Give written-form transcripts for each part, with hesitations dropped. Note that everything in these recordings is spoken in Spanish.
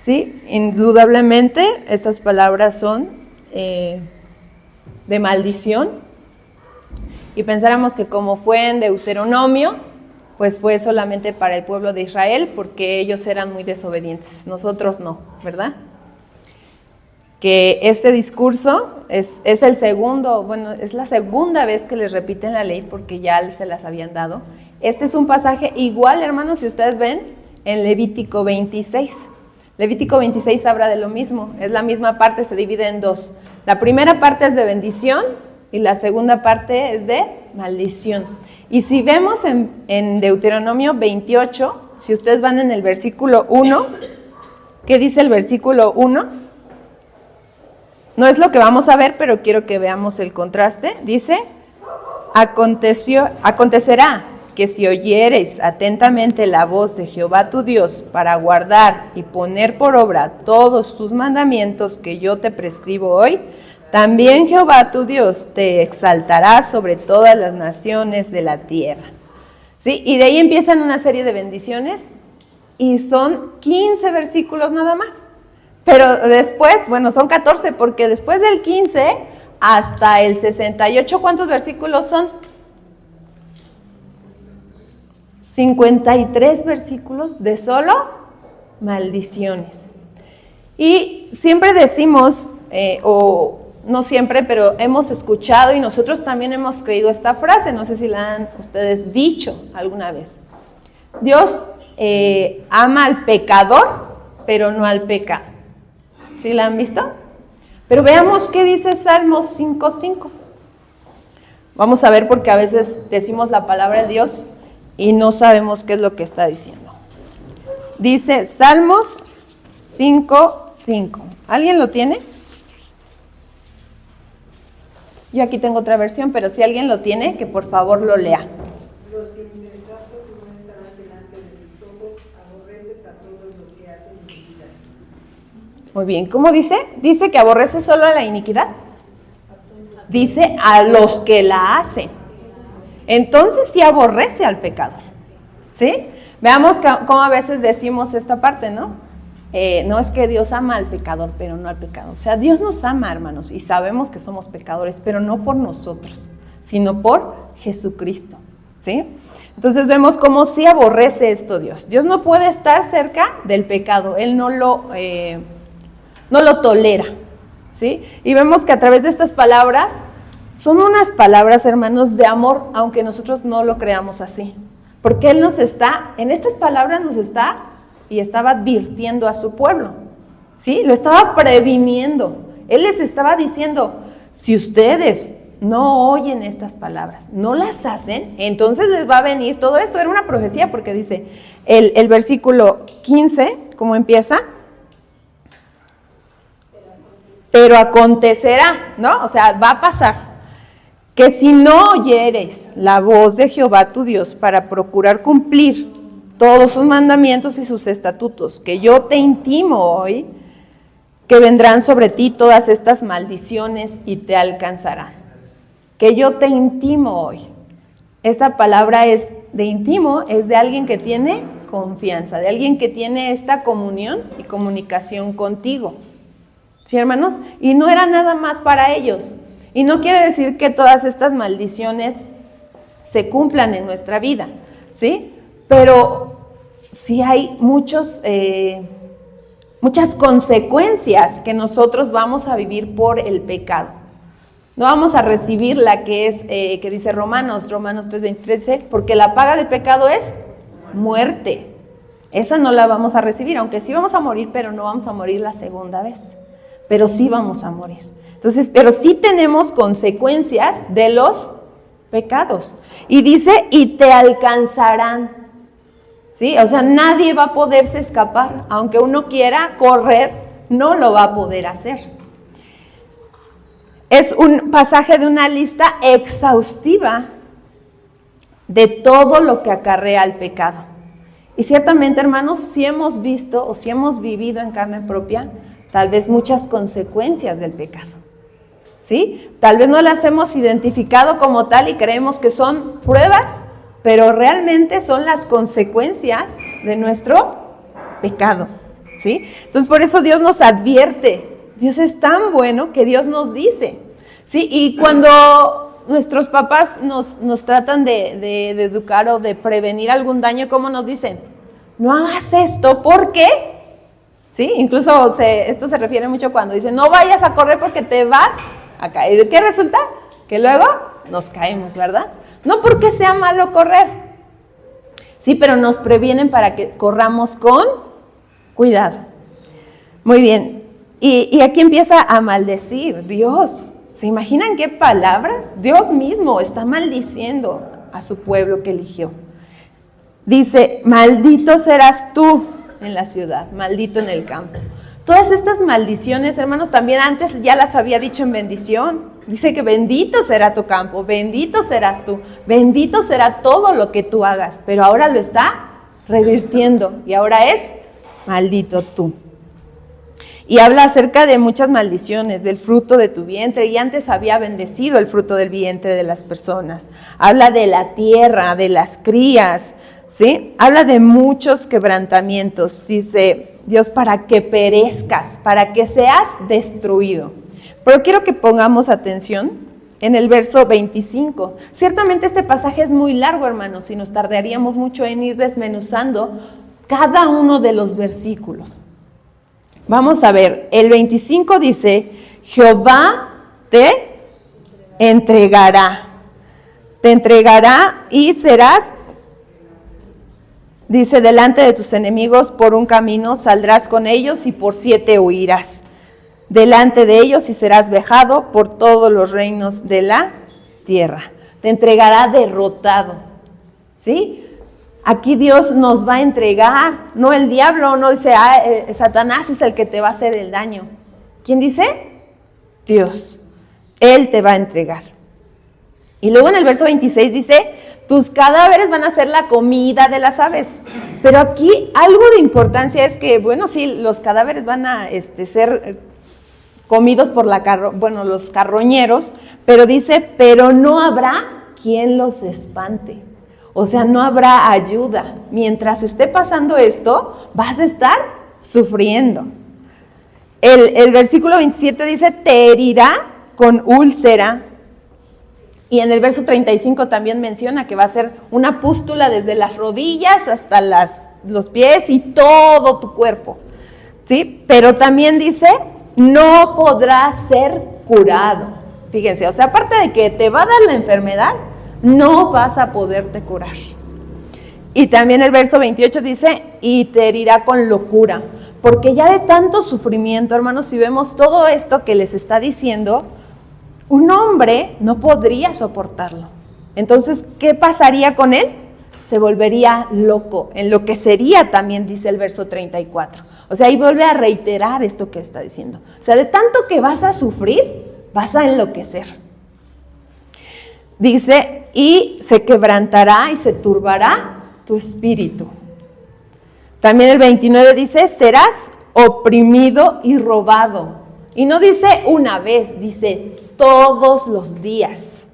Sí, indudablemente estas palabras son de maldición. Y pensáramos que como fue en Deuteronomio, pues fue solamente para el pueblo de Israel, porque ellos eran muy desobedientes. Nosotros no, ¿verdad? Que este discurso es el segundo, bueno, es la segunda vez que les repiten la ley, porque ya se las habían dado. Este es un pasaje igual, hermanos, si ustedes ven, en Levítico 26. Levítico 26 habla de lo mismo, es la misma parte, se divide en dos. La primera parte es de bendición y la segunda parte es de maldición. Y si vemos en Deuteronomio 28, si ustedes van en el versículo 1, ¿qué dice el versículo 1? No es lo que vamos a ver, pero quiero que veamos el contraste. Dice, acontecerá que si oyereis atentamente la voz de Jehová tu Dios para guardar y poner por obra todos sus mandamientos que yo te prescribo hoy, también Jehová tu Dios te exaltará sobre todas las naciones de la tierra. ¿Sí? Y de ahí empiezan una serie de bendiciones y son 15 versículos nada más. Pero después, bueno, son 14 porque después del 15 hasta el 68, ¿cuántos versículos son? 53 versículos de solo maldiciones. Y siempre decimos, o no siempre, pero hemos escuchado y nosotros también hemos creído esta frase, no sé si la han ustedes dicho alguna vez. Dios ama al pecador, pero no al pecado. ¿Sí la han visto? Pero veamos qué dice Salmos 5:5. Vamos a ver porque a veces decimos la palabra de Dios y no sabemos qué es lo que está diciendo. Dice Salmos 5:5. ¿Alguien lo tiene? Yo aquí tengo otra versión, pero si alguien lo tiene, que por favor lo lea. Los insensatos no estarán delante de tus ojos, aborreces a todos los que hacen iniquidad. Muy bien, ¿cómo dice? ¿Dice que aborrece solo a la iniquidad? Dice a los que la hacen. Entonces sí aborrece al pecador, ¿sí? Veamos cómo a veces decimos esta parte, ¿no? No es que Dios ama al pecador, pero no al pecado. O sea, Dios nos ama, hermanos, y sabemos que somos pecadores, pero no por nosotros, sino por Jesucristo, ¿sí? Entonces vemos cómo sí aborrece esto Dios. Dios no puede estar cerca del pecado, Él no lo tolera, ¿sí? Y vemos que a través de estas palabras, son unas palabras, hermanos, de amor, aunque nosotros no lo creamos así. Porque Él en estas palabras y estaba advirtiendo a su pueblo, ¿sí? Lo estaba previniendo. Él les estaba diciendo, si ustedes no oyen estas palabras, no las hacen, entonces les va a venir todo esto. Era una profecía porque dice, el versículo 15, ¿cómo empieza? Pero acontecerá, ¿no? O sea, va a pasar. Que si no oyeres la voz de Jehová tu Dios para procurar cumplir todos sus mandamientos y sus estatutos, que yo te intimo hoy, que vendrán sobre ti todas estas maldiciones y te alcanzarán. Que yo te intimo hoy. Esta palabra es de intimo, es de alguien que tiene confianza, de alguien que tiene esta comunión y comunicación contigo. ¿Sí, hermanos? Y no era nada más para ellos. Y no quiere decir que todas estas maldiciones se cumplan en nuestra vida, ¿sí? Pero sí hay muchas consecuencias que nosotros vamos a vivir por el pecado. No vamos a recibir la que es, que dice Romanos 3:23, porque la paga del pecado es muerte. Esa no la vamos a recibir, aunque sí vamos a morir, pero no vamos a morir la segunda vez. Pero sí vamos a morir. Entonces, pero sí tenemos consecuencias de los pecados. Y dice, y te alcanzarán. ¿Sí? O sea, nadie va a poderse escapar. Aunque uno quiera correr, no lo va a poder hacer. Es un pasaje de una lista exhaustiva de todo lo que acarrea el pecado. Y ciertamente, hermanos, si hemos visto o si hemos vivido en carne propia, tal vez muchas consecuencias del pecado. ¿Sí? Tal vez no las hemos identificado como tal y creemos que son pruebas, pero realmente son las consecuencias de nuestro pecado. ¿sí? Entonces por eso Dios nos advierte. Dios es tan bueno que Dios nos dice, ¿sí? Y cuando nuestros papás nos tratan de educar o de prevenir algún daño, ¿cómo nos dicen? No hagas esto, ¿por qué? ¿Sí? Incluso esto se refiere mucho cuando dicen, no vayas a correr porque te vas a caer. ¿Qué resulta? Que luego nos caemos, ¿verdad? No porque sea malo correr, sí, pero nos previenen para que corramos con cuidado. Muy bien, y aquí empieza a maldecir Dios. ¿Se imaginan qué palabras? Dios mismo está maldiciendo a su pueblo que eligió. Dice, maldito serás tú en la ciudad, maldito en el campo. Todas estas maldiciones, hermanos, también antes ya las había dicho en bendición. Dice que bendito será tu campo, bendito serás tú, bendito será todo lo que tú hagas. Pero ahora lo está revirtiendo y ahora es maldito tú. Y habla acerca de muchas maldiciones, del fruto de tu vientre, y antes había bendecido el fruto del vientre de las personas. Habla de la tierra, de las crías, ¿sí? Habla de muchos quebrantamientos, dice Dios, para que perezcas, para que seas destruido. Pero quiero que pongamos atención en el verso 25. Ciertamente este pasaje es muy largo, hermanos, y nos tardaríamos mucho en ir desmenuzando cada uno de los versículos. Vamos a ver, el 25 dice, Jehová te entregará y serás, dice, delante de tus enemigos por un camino saldrás con ellos y por 7 huirás. Delante de ellos y serás vejado por todos los reinos de la tierra. Te entregará derrotado, ¿sí? Aquí Dios nos va a entregar, no el diablo, no dice, Satanás es el que te va a hacer el daño. ¿Quién dice? Dios. Él te va a entregar. Y luego en el verso 26 dice, tus cadáveres van a ser la comida de las aves. Pero aquí algo de importancia es que, bueno, sí, los cadáveres van a ser comidos por los carroñeros, pero dice, pero no habrá quien los espante. O sea, no habrá ayuda. Mientras esté pasando esto, vas a estar sufriendo. El versículo 27 dice, te herirá con úlcera. Y en el verso 35 también menciona que va a ser una pústula desde las rodillas hasta los pies y todo tu cuerpo, ¿sí? Pero también dice, no podrás ser curado. Fíjense, o sea, aparte de que te va a dar la enfermedad, no vas a poderte curar. Y también el verso 28 dice, y te herirá con locura. Porque ya de tanto sufrimiento, hermanos, si vemos todo esto que les está diciendo, un hombre no podría soportarlo. Entonces, ¿qué pasaría con él? Se volvería loco, enloquecería también, dice el verso 34. O sea, ahí vuelve a reiterar esto que está diciendo. O sea, de tanto que vas a sufrir, vas a enloquecer. Dice, y se quebrantará y se turbará tu espíritu. También el 29 dice, serás oprimido y robado. Y no dice una vez, dice todos los días.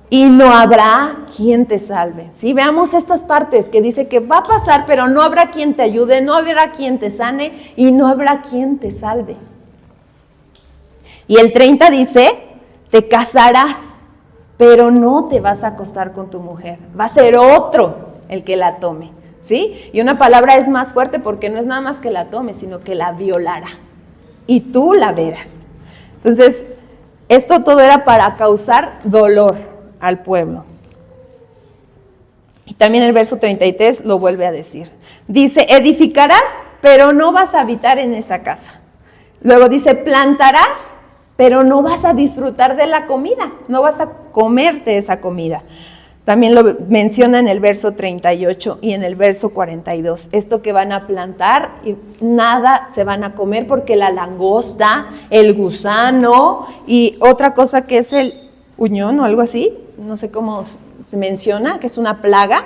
Y no habrá quien te salve. ¿Sí? Veamos estas partes que dice que va a pasar, pero no habrá quien te ayude, no habrá quien te sane y no habrá quien te salve. Y el 30 dice, te casarás, pero no te vas a acostar con tu mujer. Va a ser otro el que la tome. ¿Sí? Y una palabra es más fuerte porque no es nada más que la tome, sino que la violará. Y tú la verás. Entonces, esto todo era para causar dolor al pueblo. Y también el verso 33 lo vuelve a decir. Dice, edificarás, pero no vas a habitar en esa casa. Luego dice, plantarás, pero no vas a disfrutar de la comida, no vas a comerte esa comida. También lo menciona en el verso 38 y en el verso 42. Esto que van a plantar y nada se van a comer porque la langosta, el gusano y otra cosa que es el uñón o algo así, no sé cómo se menciona, que es una plaga,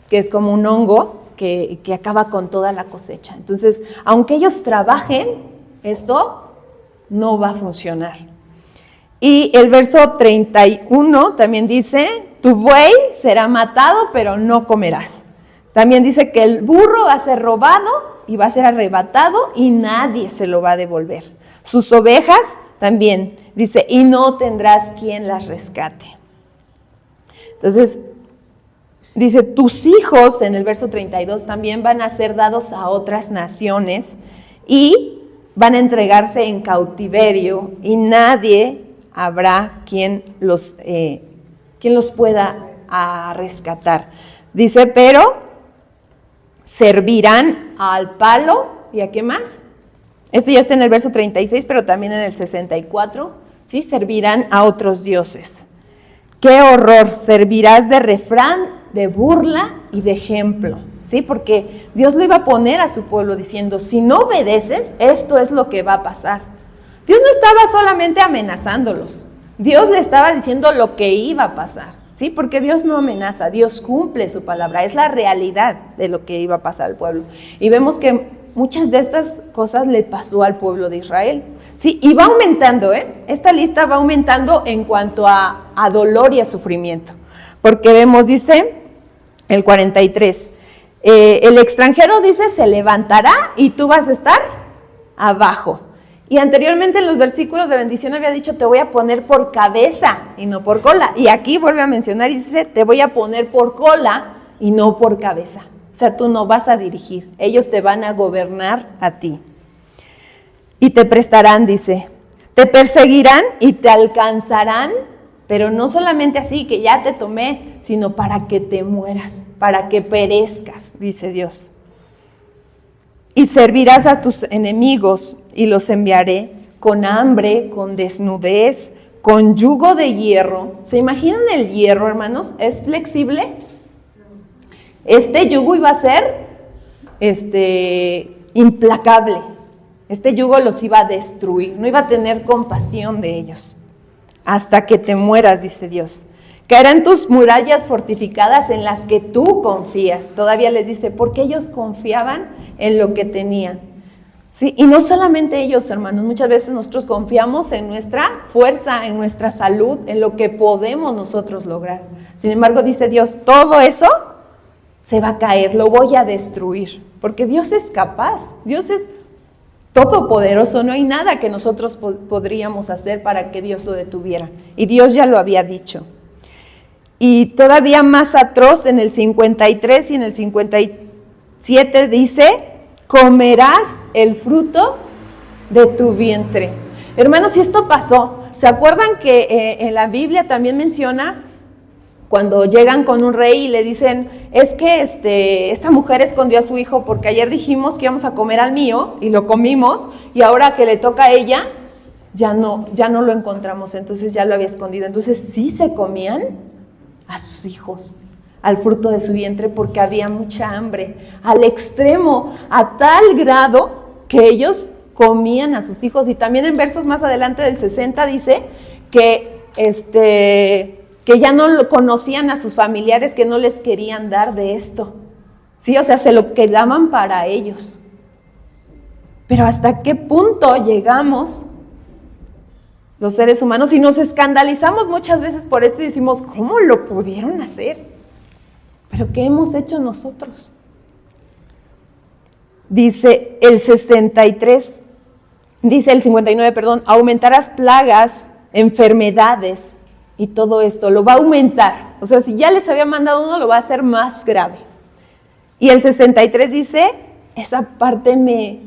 que es como un hongo que acaba con toda la cosecha. Entonces, aunque ellos trabajen, esto no va a funcionar. Y el verso 31 también dice, tu buey será matado, pero no comerás. También dice que el burro va a ser robado, y va a ser arrebatado y nadie se lo va a devolver. Sus ovejas también, dice, y no tendrás quien las rescate. Entonces, dice, tus hijos, en el verso 32, también van a ser dados a otras naciones y van a entregarse en cautiverio y nadie habrá quien los pueda rescatar. Dice, pero servirán al palo, ¿y a qué más? Esto ya está en el verso 36, pero también en el 64, ¿sí? Servirán a otros dioses. ¡Qué horror! Servirás de refrán, de burla y de ejemplo, ¿sí? Porque Dios lo iba a poner a su pueblo diciendo, si no obedeces, esto es lo que va a pasar. Dios no estaba solamente amenazándolos, Dios le estaba diciendo lo que iba a pasar, ¿sí? Porque Dios no amenaza, Dios cumple su palabra, es la realidad de lo que iba a pasar al pueblo. Y vemos que muchas de estas cosas le pasó al pueblo de Israel, ¿sí? Y va aumentando, esta lista va aumentando en cuanto a dolor y a sufrimiento. Porque vemos, dice, el 43, el extranjero, dice, se levantará y tú vas a estar abajo. Y anteriormente en los versículos de bendición había dicho, te voy a poner por cabeza y no por cola. Y aquí vuelve a mencionar y dice, te voy a poner por cola y no por cabeza. O sea, tú no vas a dirigir, ellos te van a gobernar a ti. Y te prestarán, dice, te perseguirán y te alcanzarán, pero no solamente así, que ya te tomé, sino para que te mueras, para que perezcas, dice Dios. Y servirás a tus enemigos y los enviaré con hambre, con desnudez, con yugo de hierro. ¿Se imaginan el hierro, hermanos? ¿Es flexible? Este yugo iba a ser implacable. Este yugo los iba a destruir, no iba a tener compasión de ellos. Hasta que te mueras, dice Dios. Caerán tus murallas fortificadas en las que tú confías. Todavía les dice, porque ellos confiaban en lo que tenían. ¿Sí? Y no solamente ellos, hermanos, muchas veces nosotros confiamos en nuestra fuerza, en nuestra salud, en lo que podemos nosotros lograr. Sin embargo, dice Dios, todo eso se va a caer, lo voy a destruir, porque Dios es capaz, Dios es todopoderoso, no hay nada que nosotros podríamos hacer para que Dios lo detuviera, y Dios ya lo había dicho. Y todavía más atroz, en el 53 y en el 57 dice, comerás el fruto de tu vientre. Hermanos, si esto pasó, ¿se acuerdan que en la Biblia también menciona cuando llegan con un rey y le dicen, es que esta mujer escondió a su hijo porque ayer dijimos que íbamos a comer al mío y lo comimos y ahora que le toca a ella, ya no lo encontramos, entonces ya lo había escondido. Entonces sí se comían a sus hijos, al fruto de su vientre, porque había mucha hambre, al extremo, a tal grado que ellos comían a sus hijos. Y también en versos más adelante del 60 dice que ya no conocían a sus familiares, que no les querían dar de esto, ¿sí? O sea, se lo quedaban para ellos. Pero ¿hasta qué punto llegamos los seres humanos? Y nos escandalizamos muchas veces por esto y decimos, ¿cómo lo pudieron hacer? ¿Pero qué hemos hecho nosotros? Dice el 63, dice el 59, perdón, aumentarás plagas, enfermedades, y todo esto lo va a aumentar. O sea, si ya les había mandado uno, lo va a hacer más grave. Y el 63 dice, esa parte me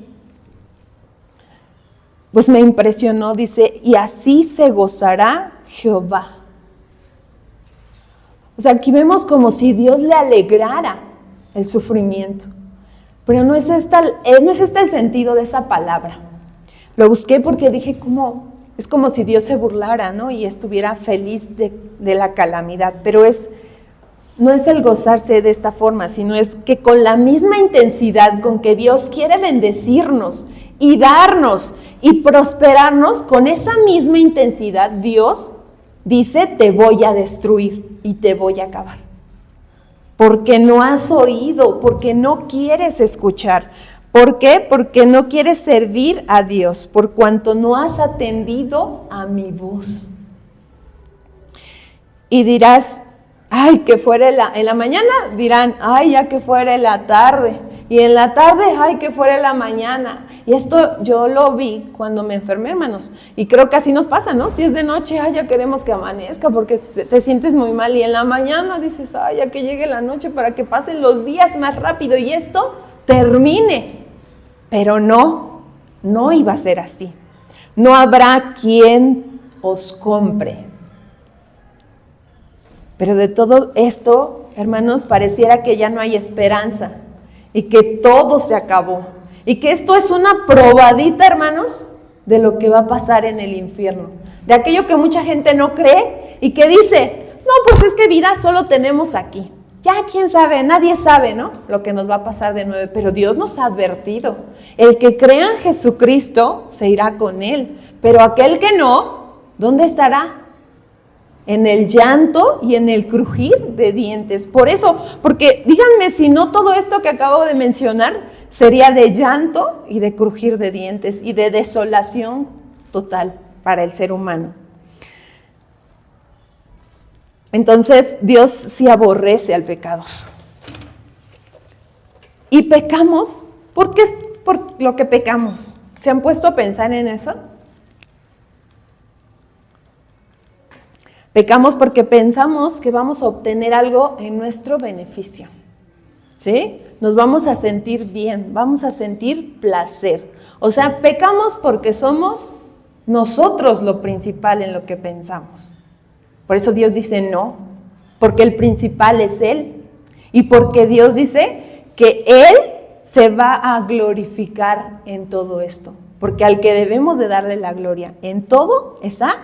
impresionó, dice, y así se gozará Jehová. O sea, aquí vemos como si Dios le alegrara el sufrimiento. Pero no es este el sentido de esa palabra. Lo busqué porque dije, es como si Dios se burlara, ¿no? Y estuviera feliz de la calamidad. Pero no es el gozarse de esta forma, sino es que con la misma intensidad con que Dios quiere bendecirnos y darnos y prosperarnos, con esa misma intensidad Dios dice, te voy a destruir y te voy a acabar. Porque no has oído, porque no quieres escuchar. ¿Por qué? Porque no quieres servir a Dios, por cuanto no has atendido a mi voz. Y dirás, ay, que fuera en la mañana dirán, ay, ya que fuera en la tarde. Y en la tarde, ay, que fuera en la mañana. Y esto yo lo vi cuando me enfermé, hermanos. Y creo que así nos pasa, ¿no? Si es de noche, ay, ya queremos que amanezca porque te sientes muy mal. Y en la mañana dices, ay, ya que llegue la noche para que pasen los días más rápido y esto termine. Pero no iba a ser así. No habrá quien os compre. Pero de todo esto, hermanos, pareciera que ya no hay esperanza y que todo se acabó. Y que esto es una probadita, hermanos, de lo que va a pasar en el infierno. De aquello que mucha gente no cree y que dice, no, pues es que vida solo tenemos aquí. Ya quién sabe, nadie sabe, ¿no? Lo que nos va a pasar de nuevo. Pero Dios nos ha advertido. El que crea en Jesucristo se irá con Él. Pero aquel que no, ¿dónde estará? En el llanto y en el crujir de dientes. Por eso, porque díganme si no todo esto que acabo de mencionar sería de llanto y de crujir de dientes y de desolación total para el ser humano. Entonces, Dios sí aborrece al pecador. Y pecamos, ¿por qué es por lo que pecamos? ¿Se han puesto a pensar en eso? Pecamos porque pensamos que vamos a obtener algo en nuestro beneficio, ¿sí? Nos vamos a sentir bien, vamos a sentir placer. O sea, pecamos porque somos nosotros lo principal en lo que pensamos. Por eso Dios dice no, porque el principal es Él. Y porque Dios dice que Él se va a glorificar en todo esto. Porque al que debemos de darle la gloria en todo es a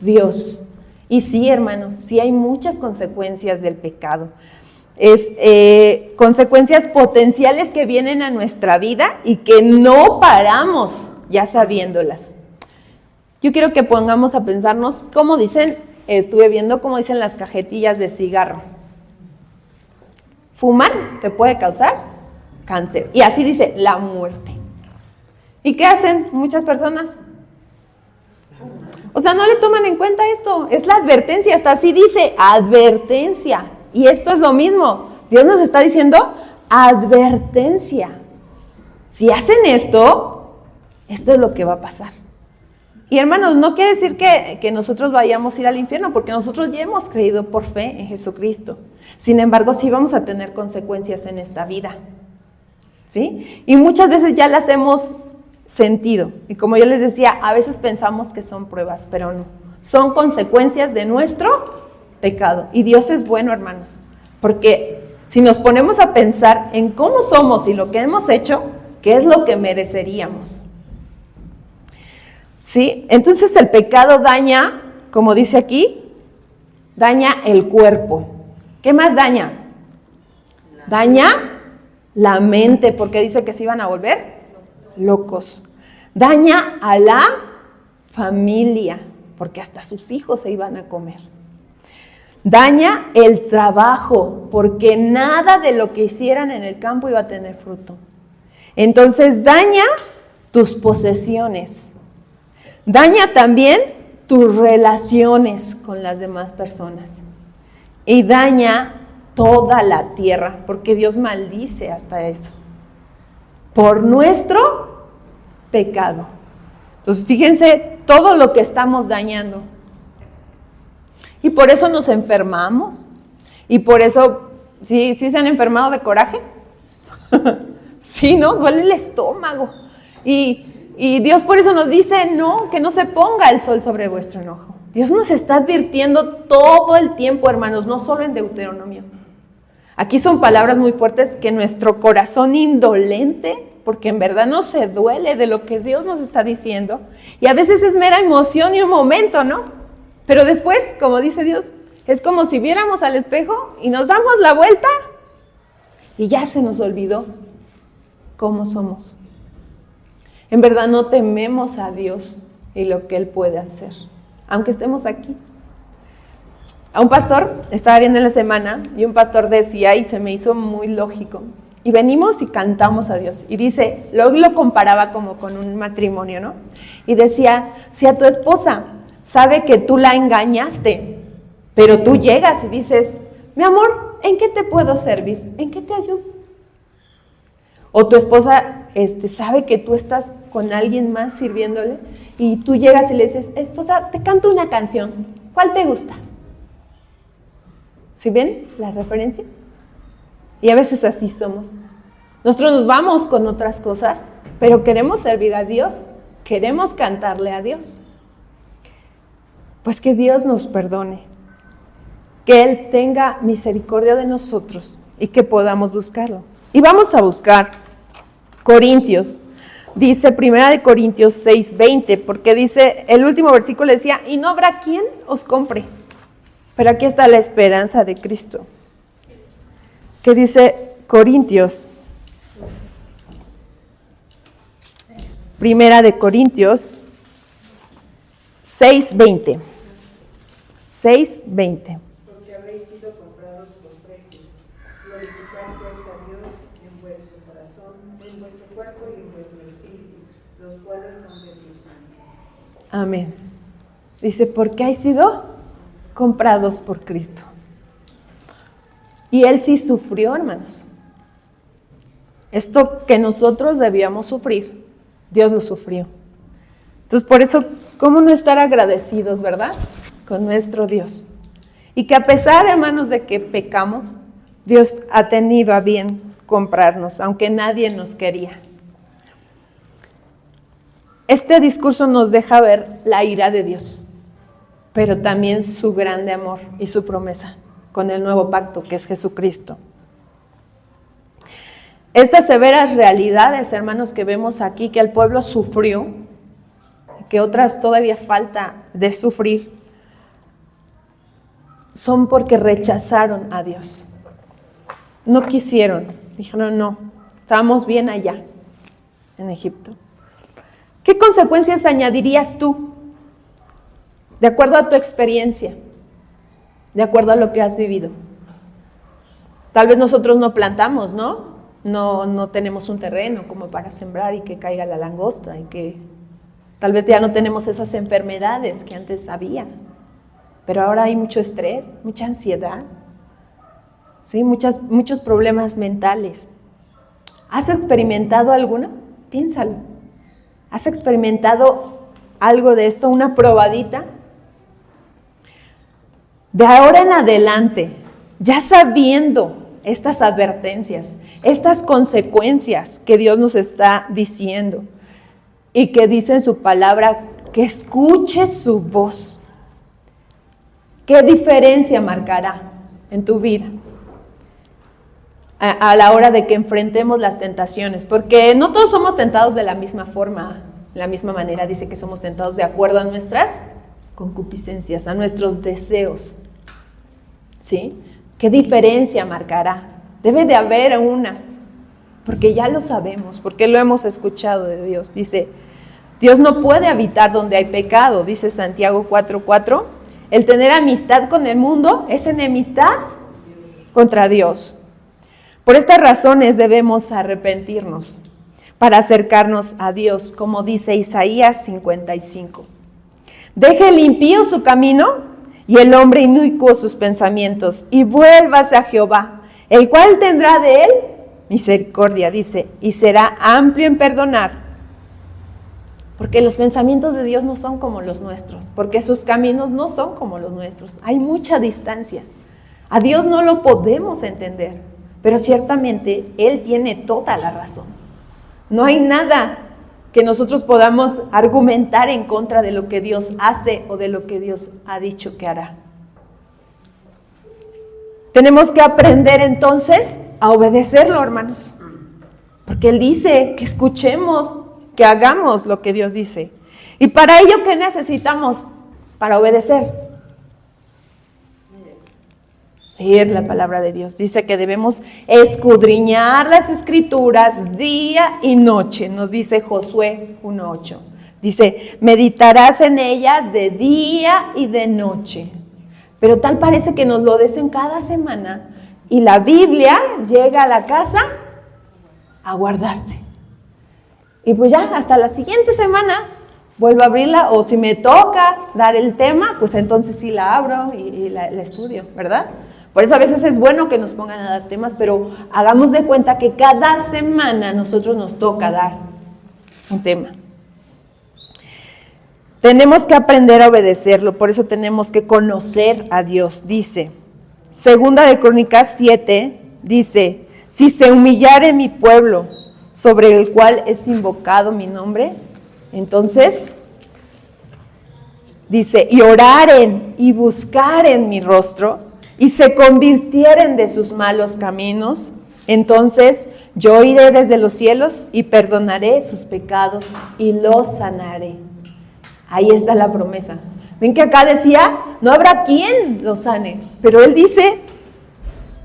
Dios. Y sí, hermanos, sí hay muchas consecuencias del pecado. Consecuencias potenciales que vienen a nuestra vida y que no paramos ya sabiéndolas. Yo quiero que pongamos a pensarnos cómo dicen, estuve viendo cómo dicen las cajetillas de cigarro. Fumar te puede causar cáncer. Y así dice, la muerte. ¿Y qué hacen muchas personas? O sea, no le toman en cuenta esto, es la advertencia, hasta así dice, advertencia. Y esto es lo mismo, Dios nos está diciendo advertencia. Si hacen esto es lo que va a pasar. Y hermanos, no quiere decir que nosotros vayamos a ir al infierno, porque nosotros ya hemos creído por fe en Jesucristo. Sin embargo, sí vamos a tener consecuencias en esta vida, ¿sí? Y muchas veces ya las hemos sentido. Y como yo les decía, a veces pensamos que son pruebas, pero no. Son consecuencias de nuestro pecado. Y Dios es bueno, hermanos, porque si nos ponemos a pensar en cómo somos y lo que hemos hecho, ¿qué es lo que mereceríamos? ¿Sí? Entonces el pecado daña, como dice aquí, daña el cuerpo. ¿Qué más daña? Daña la mente, porque dice que se iban a volver locos. Daña a la familia, porque hasta sus hijos se iban a comer. Daña el trabajo, porque nada de lo que hicieran en el campo iba a tener fruto. Entonces daña tus posesiones. Daña también tus relaciones con las demás personas. Y daña toda la tierra, porque Dios maldice hasta eso. Por nuestro pecado. Entonces, fíjense todo lo que estamos dañando. Y por eso nos enfermamos. Y por eso, ¿sí se han enfermado de coraje? Sí, ¿no? Duele el estómago. Y Dios por eso nos dice, no, que no se ponga el sol sobre vuestro enojo. Dios nos está advirtiendo todo el tiempo, hermanos, no solo en Deuteronomio. Aquí son palabras muy fuertes que nuestro corazón indolente, porque en verdad no se duele de lo que Dios nos está diciendo. Y a veces es mera emoción y un momento, ¿no? Pero después, como dice Dios, es como si viéramos al espejo y nos damos la vuelta y ya se nos olvidó cómo somos. En verdad no tememos a Dios y lo que Él puede hacer, aunque estemos aquí. A un pastor, estaba viendo en la semana, y un pastor decía, y se me hizo muy lógico, y venimos y cantamos a Dios. Y dice, luego lo comparaba como con un matrimonio, ¿no? Y decía, si a tu esposa sabe que tú la engañaste, pero tú llegas y dices, mi amor, ¿en qué te puedo servir? ¿En qué te ayudo? O tu esposa sabe que tú estás con alguien más sirviéndole y tú llegas y le dices, esposa, te canto una canción, ¿cuál te gusta? ¿Sí ven la referencia? Y a veces así somos. Nosotros nos vamos con otras cosas, pero queremos servir a Dios, queremos cantarle a Dios. Pues que Dios nos perdone, que Él tenga misericordia de nosotros y que podamos buscarlo. Y vamos a buscar Corintios. Dice 1 Corintios 6:20, porque dice, el último versículo decía, y no habrá quien os compre. Pero aquí está la esperanza de Cristo. ¿Qué dice Corintios? 1 Corintios 6:20. 6:20. Porque habréis sido comprados por precio. Glorificad pues a Dios en vuestro corazón, en vuestro cuerpo y en vuestro espíritu, los cuales son de Dios. Amén. Dice, porque hay sido comprados por Cristo. Y Él sí sufrió, hermanos. Esto que nosotros debíamos sufrir, Dios lo sufrió. Entonces, por eso, ¿cómo no estar agradecidos, verdad? Con nuestro Dios. Y que a pesar, hermanos, de que pecamos, Dios ha tenido a bien comprarnos, aunque nadie nos quería. Este discurso nos deja ver la ira de Dios, pero también su grande amor y su promesa con el nuevo pacto, que es Jesucristo. Estas severas realidades, hermanos, que vemos aquí, que el pueblo sufrió, que otras todavía falta de sufrir, son porque rechazaron a Dios. No quisieron, dijeron no, estábamos bien allá, en Egipto. ¿Qué consecuencias añadirías tú? De acuerdo a tu experiencia, de acuerdo a lo que has vivido. Tal vez nosotros no plantamos, ¿no? No tenemos un terreno como para sembrar y que caiga la langosta y que tal vez ya no tenemos esas enfermedades que antes había. Pero ahora hay mucho estrés, mucha ansiedad, ¿sí? Muchos problemas mentales. ¿Has experimentado alguno? Piénsalo. ¿Has experimentado algo de esto? ¿Una probadita? De ahora en adelante, ya sabiendo estas advertencias, estas consecuencias que Dios nos está diciendo y que dice en su palabra, que escuche su voz. ¿Qué diferencia marcará en tu vida a la hora de que enfrentemos las tentaciones? Porque no todos somos tentados de la misma forma, de la misma manera. Dice que somos tentados de acuerdo a nuestras concupiscencias, a nuestros deseos. ¿Sí? ¿Qué diferencia marcará? Debe de haber una, porque ya lo sabemos, porque lo hemos escuchado de Dios. Dice, Dios no puede habitar donde hay pecado, dice Santiago 4:4. El tener amistad con el mundo es enemistad contra Dios. Por estas razones debemos arrepentirnos para acercarnos a Dios, como dice Isaías 55. Deje el impío su camino y el hombre inicuo sus pensamientos, y vuélvase a Jehová, el cual tendrá de él misericordia, dice, y será amplio en perdonar. Porque los pensamientos de Dios no son como los nuestros, porque sus caminos no son como los nuestros. Hay mucha distancia. A Dios no lo podemos entender, pero ciertamente Él tiene toda la razón. No hay nada que nosotros podamos argumentar en contra de lo que Dios hace o de lo que Dios ha dicho que hará. Tenemos que aprender entonces a obedecerlo, hermanos, porque Él dice que escuchemos, que hagamos lo que Dios dice. Y para ello, ¿qué necesitamos para obedecer? Leer la palabra de Dios. Dice que debemos escudriñar las Escrituras día y noche, nos dice Josué 1:8. Dice, meditarás en ellas de día y de noche. Pero tal parece que nos lo dicen cada semana y la Biblia llega a la casa a guardarse. Y pues ya, hasta la siguiente semana vuelvo a abrirla, o si me toca dar el tema, pues entonces sí la abro y la estudio, ¿verdad? Por eso a veces es bueno que nos pongan a dar temas, pero hagamos de cuenta que cada semana a nosotros nos toca dar un tema. Tenemos que aprender a obedecerlo, por eso tenemos que conocer a Dios, dice. Segunda de Crónicas 7, dice, si se humillare mi pueblo, sobre el cual es invocado mi nombre, entonces, dice, y oraren y buscaren mi rostro, y se convirtieren de sus malos caminos, entonces yo iré desde los cielos y perdonaré sus pecados y los sanaré. Ahí está la promesa. Ven que acá decía, no habrá quien lo sane, pero él dice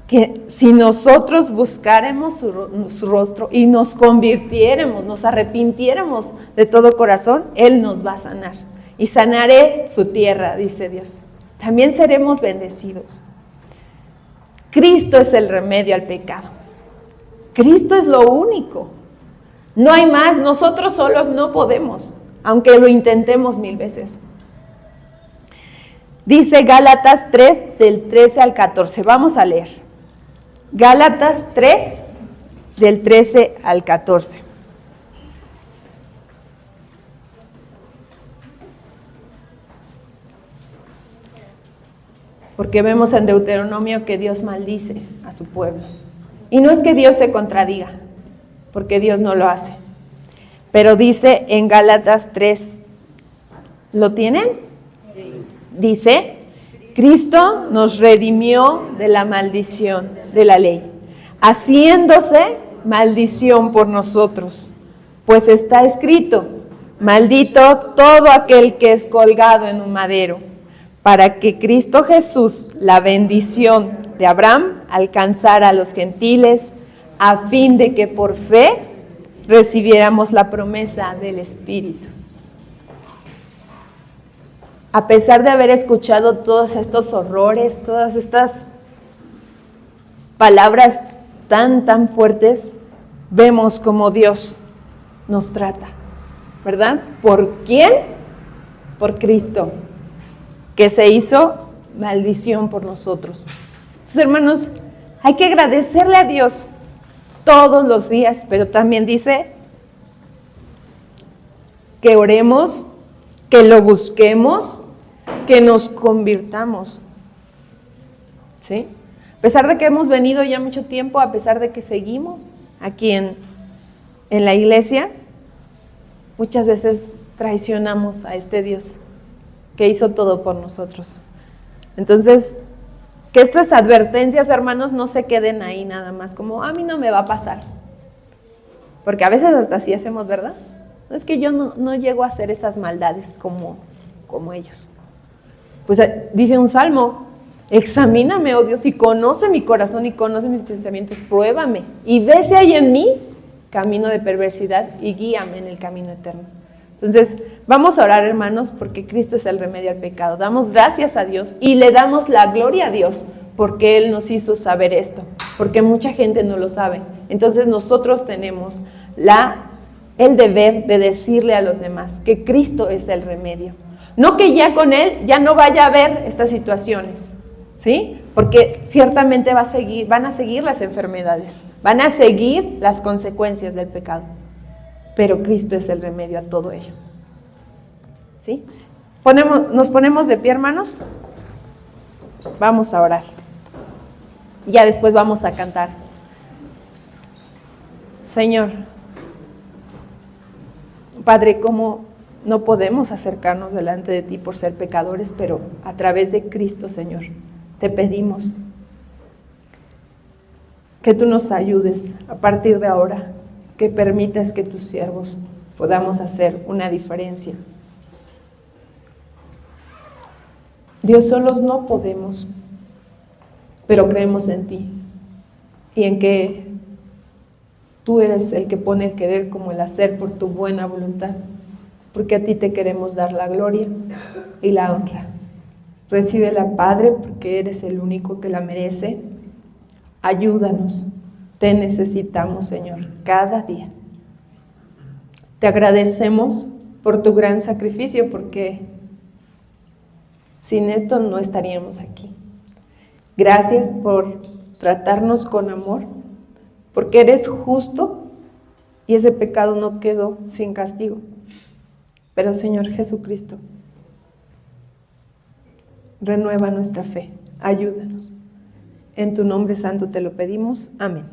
que si nosotros buscáramos su rostro y nos convirtiéramos, nos arrepintiéramos de todo corazón, él nos va a sanar. Y sanaré su tierra, dice Dios. También seremos bendecidos. Cristo es el remedio al pecado. Cristo es lo único. No hay más, nosotros solos no podemos, aunque lo intentemos 1000 veces. Dice Gálatas 3, del 13 al 14. Vamos a leer. Gálatas 3, del 13 al 14. Porque vemos en Deuteronomio que Dios maldice a su pueblo. Y no es que Dios se contradiga, porque Dios no lo hace. Pero dice en Gálatas 3, ¿lo tienen? Sí. Dice, Cristo nos redimió de la maldición de la ley, haciéndose maldición por nosotros. Pues está escrito, maldito todo aquel que es colgado en un madero, para que Cristo Jesús, la bendición de Abraham, alcanzara a los gentiles, a fin de que por fe recibiéramos la promesa del Espíritu. A pesar de haber escuchado todos estos horrores, todas estas palabras tan fuertes, vemos cómo Dios nos trata, ¿verdad? ¿Por quién? Por Cristo, que se hizo maldición por nosotros. Entonces, hermanos, hay que agradecerle a Dios todos los días, pero también dice que oremos, que lo busquemos, que nos convirtamos. ¿Sí? A pesar de que hemos venido ya mucho tiempo, a pesar de que seguimos aquí en la iglesia, muchas veces traicionamos a este Dios que hizo todo por nosotros. Entonces, que estas advertencias, hermanos, no se queden ahí nada más como, a mí no me va a pasar. Porque a veces hasta así hacemos, ¿verdad? No es que yo no llego a hacer esas maldades como ellos. Pues dice un salmo, examíname, oh Dios, y conoce mi corazón y conoce mis pensamientos, pruébame y ve si hay en mí camino de perversidad y guíame en el camino eterno. Entonces, vamos a orar, hermanos, porque Cristo es el remedio al pecado. Damos gracias a Dios y le damos la gloria a Dios porque Él nos hizo saber esto, porque mucha gente no lo sabe. Entonces, nosotros tenemos el deber de decirle a los demás que Cristo es el remedio. No que ya con Él ya no vaya a haber estas situaciones, ¿sí? Porque ciertamente van a seguir las enfermedades, van a seguir las consecuencias del pecado. Pero Cristo es el remedio a todo ello. ¿Sí? Nos ponemos de pie, hermanos. Vamos a orar. Ya después vamos a cantar. Señor, Padre, ¿cómo no podemos acercarnos delante de ti por ser pecadores? Pero a través de Cristo, Señor, te pedimos que tú nos ayudes a partir de ahora, que permitas que tus siervos podamos hacer una diferencia. Dios, solos no podemos, pero creemos en ti y en que tú eres el que pone el querer como el hacer por tu buena voluntad, porque a ti te queremos dar la gloria y la honra. Recíbela, Padre, porque eres el único que la merece. Ayúdanos. Te necesitamos, Señor, cada día. Te agradecemos por tu gran sacrificio, porque sin esto no estaríamos aquí. Gracias por tratarnos con amor, porque eres justo y ese pecado no quedó sin castigo. Pero Señor Jesucristo, renueva nuestra fe, ayúdanos. En tu nombre santo te lo pedimos. Amén.